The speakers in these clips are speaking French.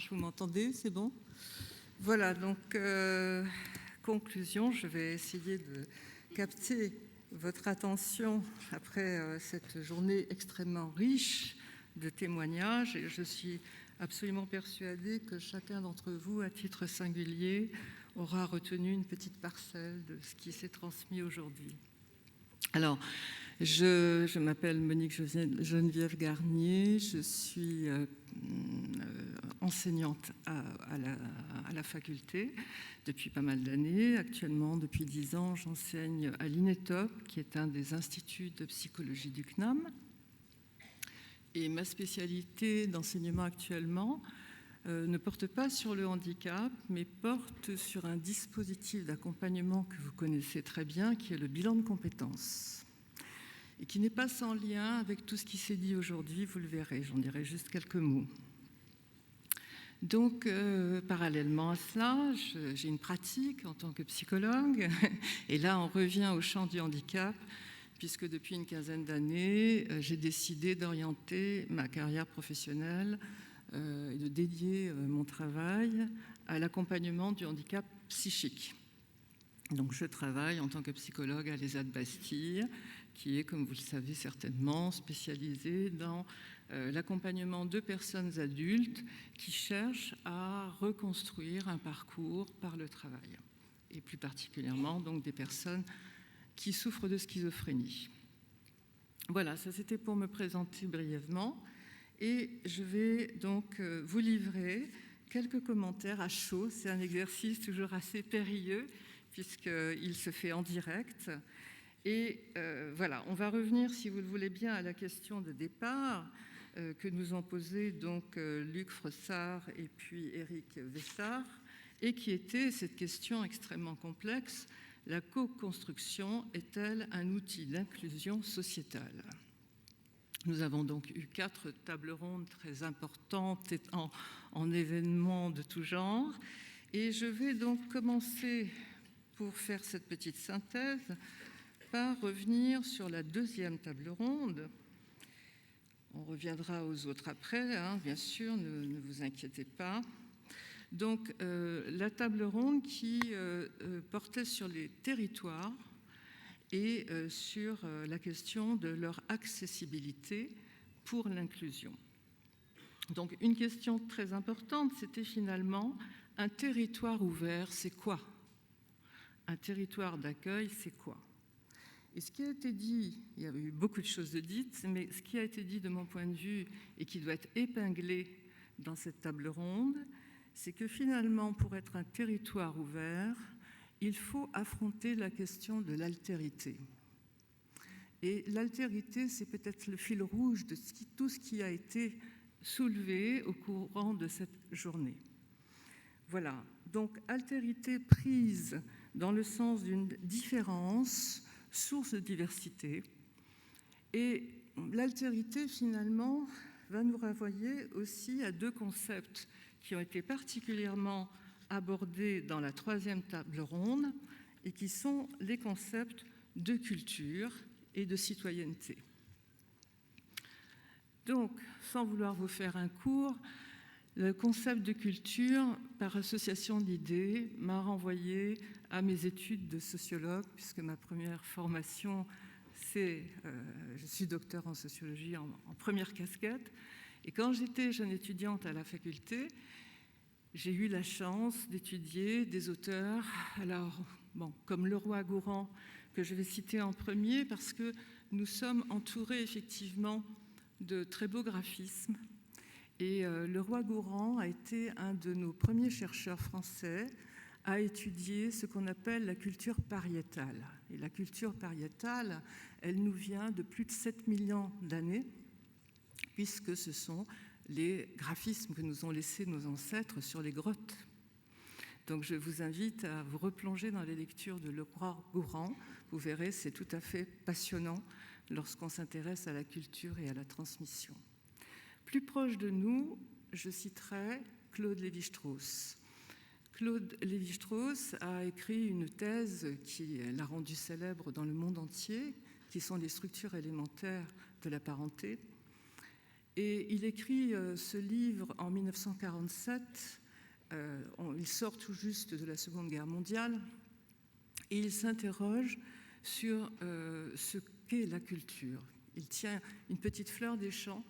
marche, vous m'entendez, c'est bon? Voilà, donc conclusion, je vais essayer de capter votre attention après cette journée extrêmement riche de témoignages. Et je suis absolument persuadée que chacun d'entre vous, à titre singulier, aura retenu une petite parcelle de ce qui s'est transmis aujourd'hui. Alors, je m'appelle Monique Geneviève Garnier, je suis enseignante à la faculté depuis pas mal d'années. Actuellement, depuis 10 ans, j'enseigne à l'INETOP, qui est un des instituts de psychologie du CNAM. Et ma spécialité d'enseignement actuellement ne porte pas sur le handicap, mais porte sur un dispositif d'accompagnement que vous connaissez très bien, qui est le bilan de compétences, et qui n'est pas sans lien avec tout ce qui s'est dit aujourd'hui, vous le verrez, j'en dirai juste quelques mots. Donc, parallèlement à cela, j'ai une pratique en tant que psychologue, et là on revient au champ du handicap, puisque depuis une quinzaine d'années, j'ai décidé d'orienter ma carrière professionnelle et de dédier mon travail à l'accompagnement du handicap psychique. Donc je travaille en tant que psychologue à l'ESAT Bastille, qui est, comme vous le savez certainement, spécialisée dans l'accompagnement de personnes adultes qui cherchent à reconstruire un parcours par le travail, et plus particulièrement donc des personnes qui souffrent de schizophrénie. Voilà, ça c'était pour me présenter brièvement. Et je vais donc vous livrer quelques commentaires à chaud. C'est un exercice toujours assez périlleux puisqu'il se fait en direct. Et voilà, on va revenir, si vous le voulez bien, à la question de départ que nous ont posée donc Luc Frossard et puis Éric Vessard, et qui était cette question extrêmement complexe: la co-construction est-elle un outil d'inclusion sociétale ? Nous avons donc eu 4 tables rondes très importantes en événements de tout genre. Et je vais donc commencer, pour faire cette petite synthèse, par revenir sur la deuxième table ronde. On reviendra aux autres après, hein, bien sûr, ne vous inquiétez pas. Donc, la table ronde qui portait sur les territoires et sur la question de leur accessibilité pour l'inclusion. Donc une question très importante, c'était finalement un territoire ouvert, c'est quoi ? Un territoire d'accueil, c'est quoi ? Et ce qui a été dit, il y a eu beaucoup de choses dites, mais ce qui a été dit de mon point de vue et qui doit être épinglé dans cette table ronde, c'est que finalement, pour être un territoire ouvert, il faut affronter la question de l'altérité. Et l'altérité, c'est peut-être le fil rouge de tout ce qui a été soulevé au courant de cette journée. Voilà, donc altérité prise dans le sens d'une différence, source de diversité. Et l'altérité, finalement, va nous renvoyer aussi à 2 concepts qui ont été particulièrement abordés dans la 3e table ronde et qui sont les concepts de culture et de citoyenneté. Donc, sans vouloir vous faire un cours, le concept de culture, par association d'idées, m'a renvoyé à mes études de sociologue, puisque ma première formation, je suis docteur en sociologie en première casquette. Et quand j'étais jeune étudiante à la faculté, j'ai eu la chance d'étudier des auteurs, alors, bon, comme Leroi-Gourhan, que je vais citer en premier, parce que nous sommes entourés effectivement de très beaux graphismes. Et Leroi-Gourhan a été un de nos premiers chercheurs français à étudier ce qu'on appelle la culture pariétale. Et la culture pariétale, elle nous vient de plus de 7 millions d'années, puisque ce sont les graphismes que nous ont laissés nos ancêtres sur les grottes. Donc je vous invite à vous replonger dans les lectures de Leroi-Gourhan. Vous verrez, c'est tout à fait passionnant lorsqu'on s'intéresse à la culture et à la transmission. Plus proche de nous, je citerai Claude Lévi-Strauss. Claude Lévi-Strauss a écrit une thèse qui l'a rendue célèbre dans le monde entier, qui sont les structures élémentaires de la parenté. Et il écrit ce livre en 1947. Il sort tout juste de la Seconde Guerre mondiale et il s'interroge sur ce qu'est la culture. Il tient une petite fleur des champs.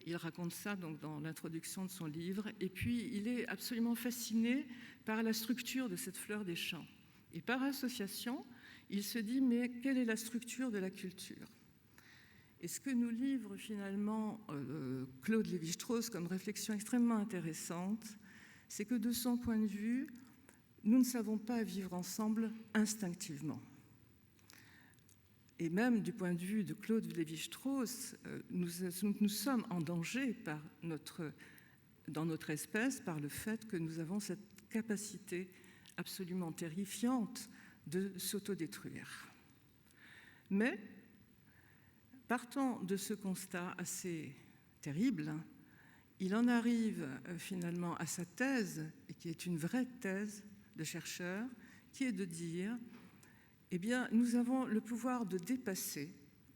Il raconte ça donc dans l'introduction de son livre. Et puis, il est absolument fasciné par la structure de cette fleur des champs. Et par association, il se dit, mais quelle est la structure de la culture ? Et ce que nous livre finalement Claude Lévi-Strauss comme réflexion extrêmement intéressante, c'est que de son point de vue, nous ne savons pas vivre ensemble instinctivement. Et même du point de vue de Claude Lévi-Strauss, nous sommes en danger dans notre espèce par le fait que nous avons cette capacité absolument terrifiante de s'autodétruire. Mais, partant de ce constat assez terrible, il en arrive finalement à sa thèse, et qui est une vraie thèse de chercheur, qui est de dire eh bien, nous avons le pouvoir de dépasser,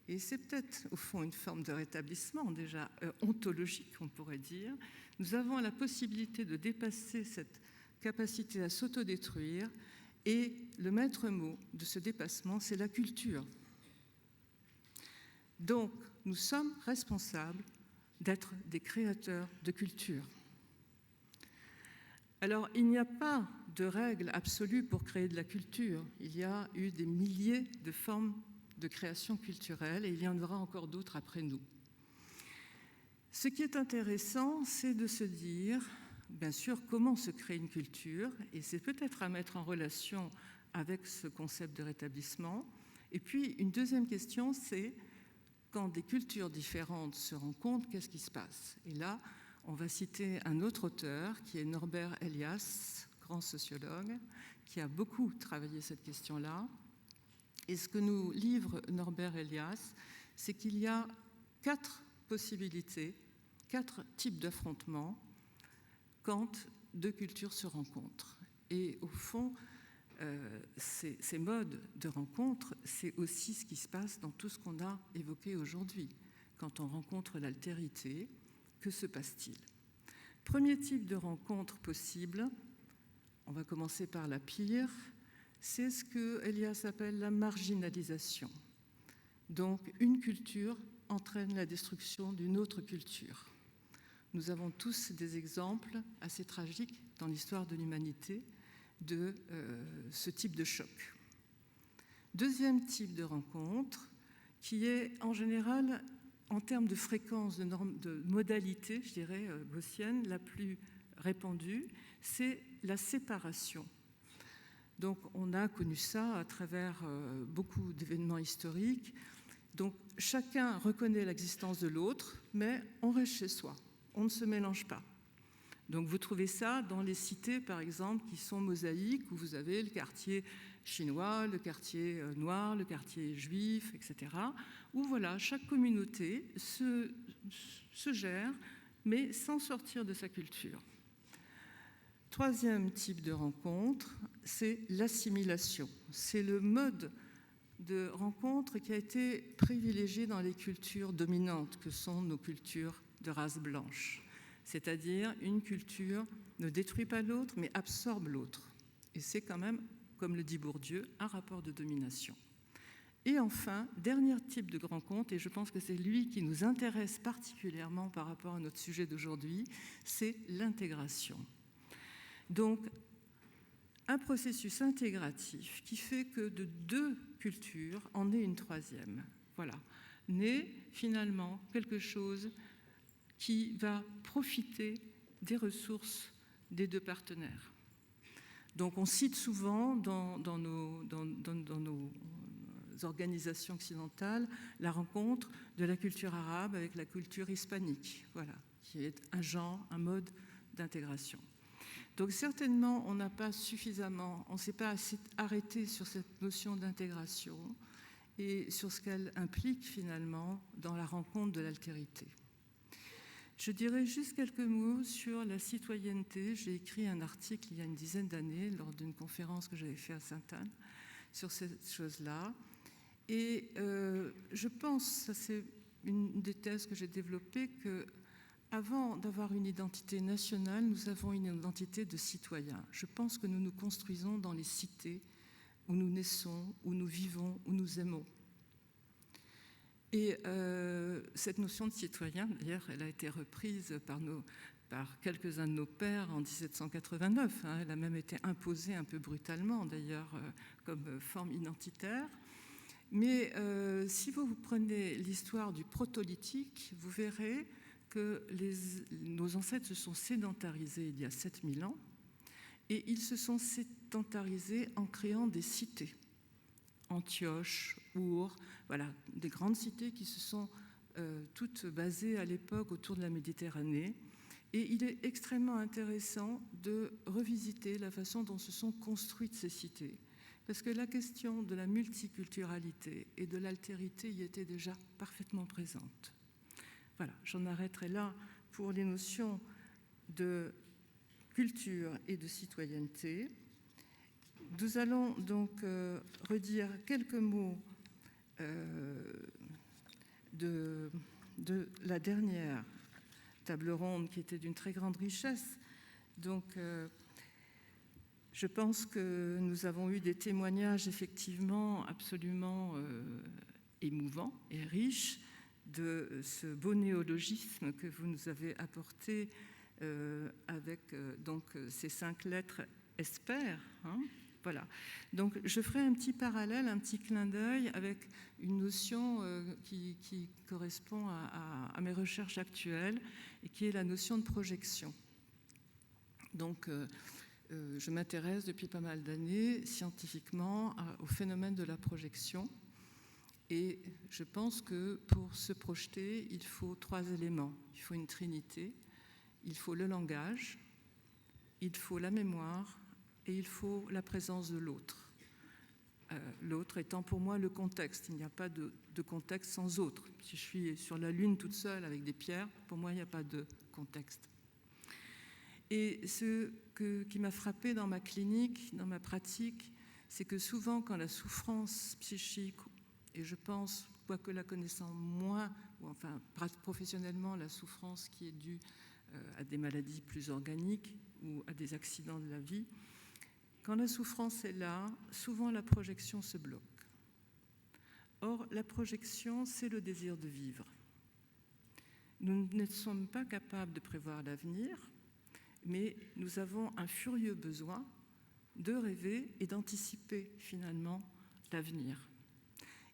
et c'est peut-être au fond une forme de rétablissement déjà ontologique, on pourrait dire, nous avons la possibilité de dépasser cette capacité à s'autodétruire, et le maître mot de ce dépassement, c'est la culture. Donc, nous sommes responsables d'être des créateurs de culture. Alors, il n'y a pas de règle absolue pour créer de la culture. Il y a eu des milliers de formes de création culturelle et il y en aura encore d'autres après nous. Ce qui est intéressant, c'est de se dire, bien sûr, comment se crée une culture, et c'est peut-être à mettre en relation avec ce concept de rétablissement. Et puis, une deuxième question, c'est quand des cultures différentes se rencontrent, qu'est-ce qui se passe ? Et là, on va citer un autre auteur qui est Norbert Elias, grand sociologue, qui a beaucoup travaillé cette question-là. Et ce que nous livre Norbert Elias, c'est qu'il y a 4 possibilités, 4 types d'affrontements quand 2 cultures se rencontrent. Et au fond, ces modes de rencontre, c'est aussi ce qui se passe dans tout ce qu'on a évoqué aujourd'hui. Quand on rencontre l'altérité, que se passe-t-il ? Premier type de rencontre possible, on va commencer par la pire, c'est ce que Elias appelle la marginalisation. Donc, une culture entraîne la destruction d'une autre culture. Nous avons tous des exemples assez tragiques dans l'histoire de l'humanité de ce type de choc. Deuxième type de rencontre, qui est en général, en termes de fréquence, de modalité, je dirais, gaussienne, la plus répandue, c'est la séparation. Donc, on a connu ça à travers beaucoup d'événements historiques. Donc, chacun reconnaît l'existence de l'autre, mais on reste chez soi. On ne se mélange pas. Donc, vous trouvez ça dans les cités, par exemple, qui sont mosaïques, où vous avez le quartier chinois, le quartier noir, le quartier juif, etc., où voilà, chaque communauté se gère, mais sans sortir de sa culture. Troisième type de rencontre, c'est l'assimilation. C'est le mode de rencontre qui a été privilégié dans les cultures dominantes, que sont nos cultures de race blanche. C'est-à-dire, une culture ne détruit pas l'autre, mais absorbe l'autre. Et c'est quand même, comme le dit Bourdieu, un rapport de domination. Et enfin, dernier type de rencontre, et je pense que c'est lui qui nous intéresse particulièrement par rapport à notre sujet d'aujourd'hui, c'est l'intégration. Donc, un processus intégratif qui fait que de 2 cultures en est une troisième. Voilà, naît finalement quelque chose qui va profiter des ressources des 2 partenaires. Donc, on cite souvent dans nos organisations occidentales la rencontre de la culture arabe avec la culture hispanique, voilà, qui est un genre, un mode d'intégration. Donc certainement, on n'a pas suffisamment, on ne s'est pas assez arrêté sur cette notion d'intégration et sur ce qu'elle implique finalement dans la rencontre de l'altérité. Je dirais juste quelques mots sur la citoyenneté. J'ai écrit un article il y a une dizaine d'années lors d'une conférence que j'avais faite à Sainte-Anne sur cette chose-là. Et je pense, ça s'est une des thèses que j'ai développées, que avant d'avoir une identité nationale, nous avons une identité de citoyens. Je pense que nous nous construisons dans les cités où nous naissons, où nous vivons, où nous aimons. Et cette notion de citoyen, d'ailleurs, elle a été reprise par quelques-uns de nos pères en 1789. Elle a même été imposée un peu brutalement, d'ailleurs, comme forme identitaire. Mais si vous prenez l'histoire du proto-lithique, vous verrez que nos ancêtres se sont sédentarisés il y a 7000 ans, et ils se sont sédentarisés en créant des cités. Antioche, Our, voilà, des grandes cités qui se sont toutes basées à l'époque autour de la Méditerranée. Et il est extrêmement intéressant de revisiter la façon dont se sont construites ces cités. Parce que la question de la multiculturalité et de l'altérité y était déjà parfaitement présente. Voilà, j'en arrêterai là pour les notions de culture et de citoyenneté. Nous allons donc redire quelques mots de la dernière table ronde qui était d'une très grande richesse. Donc, je pense que nous avons eu des témoignages effectivement absolument émouvants et riches de ce beau néologisme que vous nous avez apporté avec donc ces 5 lettres ESPER. Voilà. Donc, je ferai un petit parallèle, un petit clin d'œil avec une notion qui correspond à mes recherches actuelles et qui est la notion de projection. Donc, je m'intéresse depuis pas mal d'années scientifiquement au phénomène de la projection. Et je pense que pour se projeter, il faut 3 éléments. Il faut une trinité, il faut le langage, il faut la mémoire et il faut la présence de l'autre. L'autre étant pour moi le contexte. Il n'y a pas de contexte sans autre. Si je suis sur la Lune toute seule avec des pierres, pour moi, il n'y a pas de contexte. Et ce qui m'a frappé dans ma clinique, dans ma pratique, c'est que souvent quand la souffrance psychique, et je pense, quoique la connaissant moins, ou enfin professionnellement, la souffrance qui est due à des maladies plus organiques ou à des accidents de la vie, quand la souffrance est là, souvent la projection se bloque. Or, la projection, c'est le désir de vivre. Nous ne sommes pas capables de prévoir l'avenir, mais nous avons un furieux besoin de rêver et d'anticiper finalement l'avenir.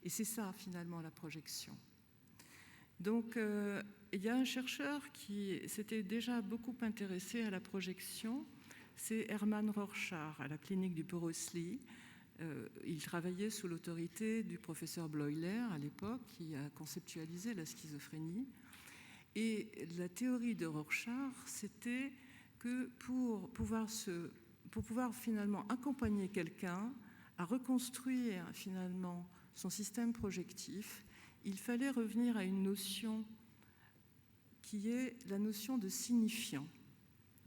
Et c'est ça finalement la projection. Donc il y a un chercheur qui s'était déjà beaucoup intéressé à la projection, c'est Hermann Rorschach à la clinique du Borosli. Il travaillait sous l'autorité du professeur Bleuler à l'époque, qui a conceptualisé la schizophrénie. Et la théorie de Rorschach, c'était que pour pouvoir finalement accompagner quelqu'un à reconstruire finalement son système projectif, il fallait revenir à une notion qui est la notion de signifiant.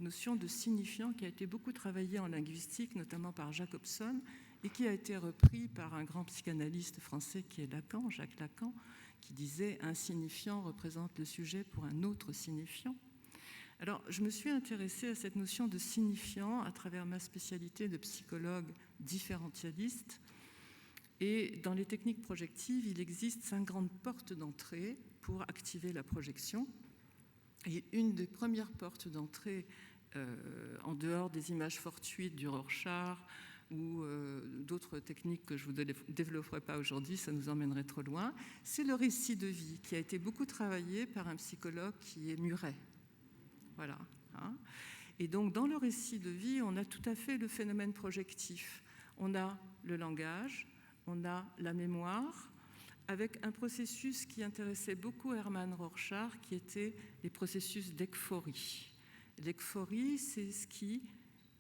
Notion de signifiant qui a été beaucoup travaillée en linguistique, notamment par Jacobson, et qui a été repris par un grand psychanalyste français qui est Lacan, Jacques Lacan, qui disait « un signifiant représente le sujet pour un autre signifiant ». Alors, je me suis intéressée à cette notion de signifiant à travers ma spécialité de psychologue différentialiste. Et dans les techniques projectives, il existe 5 grandes portes d'entrée pour activer la projection. Et une des premières portes d'entrée, en dehors des images fortuites du Rorschach ou d'autres techniques que je ne vous développerai pas aujourd'hui, ça nous emmènerait trop loin, c'est le récit de vie qui a été beaucoup travaillé par un psychologue qui est Murray. Voilà. Et donc, dans le récit de vie, on a tout à fait le phénomène projectif. On a le langage, on a la mémoire, avec un processus qui intéressait beaucoup Hermann Rorschach, qui était les processus d'ekphorie. L'ekphorie, c'est ce qui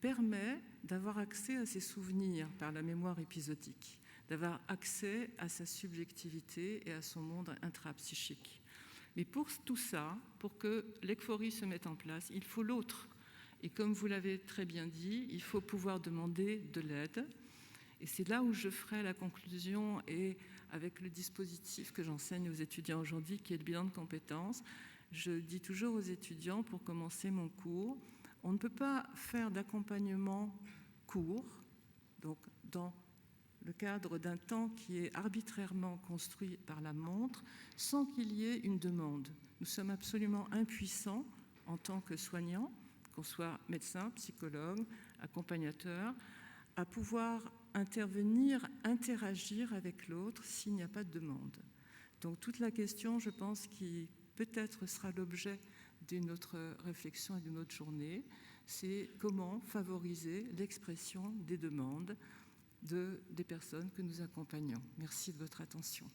permet d'avoir accès à ses souvenirs par la mémoire épisodique, d'avoir accès à sa subjectivité et à son monde intrapsychique. Mais pour tout ça, pour que l'ekphorie se mette en place, il faut l'autre. Et comme vous l'avez très bien dit, il faut pouvoir demander de l'aide. Et c'est là où je ferai la conclusion et avec le dispositif que j'enseigne aux étudiants aujourd'hui, qui est le bilan de compétences. Je dis toujours aux étudiants, pour commencer mon cours, on ne peut pas faire d'accompagnement court, donc dans le cadre d'un temps qui est arbitrairement construit par la montre, sans qu'il y ait une demande. Nous sommes absolument impuissants en tant que soignants, qu'on soit médecin, psychologue, accompagnateur, à pouvoir intervenir, interagir avec l'autre s'il n'y a pas de demande. Donc toute la question, je pense, qui peut-être sera l'objet d'une autre réflexion et d'une autre journée, c'est comment favoriser l'expression des demandes des personnes que nous accompagnons. Merci de votre attention.